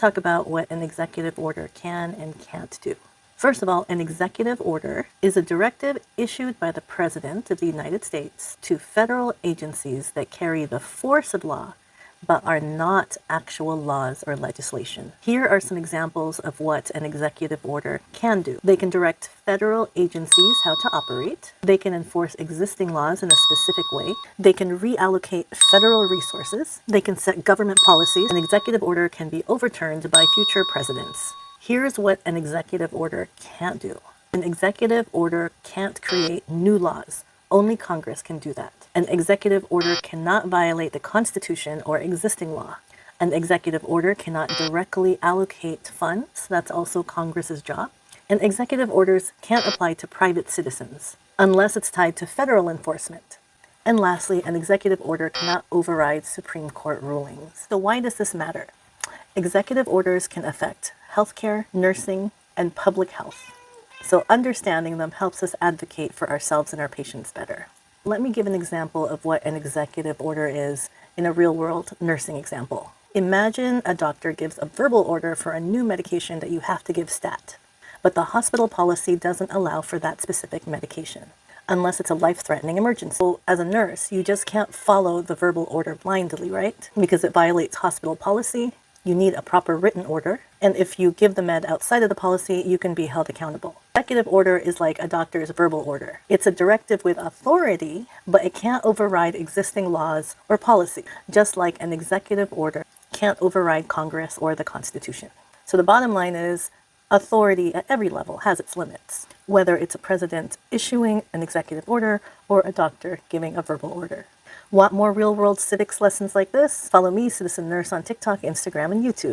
talk about what an executive order can and can't do. First of all, an executive order is a directive issued by the President of the United States to federal agencies that carry the force of law, but are not actual laws or legislation. Here are some examples of what an executive order can do. They can direct federal agencies how to operate. They can enforce existing laws in a specific way. They can reallocate federal resources. They can set government policies. An executive order can be overturned by future presidents. Here's what an executive order can't do. An executive order can't create new laws. Only Congress can do that. An executive order cannot violate the Constitution or existing law. An executive order cannot directly allocate funds. That's also Congress's job. And executive orders can't apply to private citizens unless it's tied to federal enforcement. And lastly, an executive order cannot override Supreme Court rulings. So why does this matter? Executive orders can affect healthcare, nursing, and public health. So understanding them helps us advocate for ourselves and our patients better. Let me give an example of what an executive order is in a real-world nursing example. Imagine a doctor gives a verbal order for a new medication that you have to give stat, but the hospital policy doesn't allow for that specific medication, unless it's a life-threatening emergency. So as a nurse, you just can't follow the verbal order blindly, right? Because it violates hospital policy. You need a proper written order, and if you give the med outside of the policy, you can be held accountable. Executive order is like a doctor's verbal order. It's a directive with authority, but it can't override existing laws or policy, just like an executive order can't override Congress or the Constitution. So the bottom line is, authority at every level has its limits, whether it's a president issuing an executive order or a doctor giving a verbal order. Want more real-world civics lessons like this? Follow me, CitizenNurse, on TikTok, Instagram, and YouTube.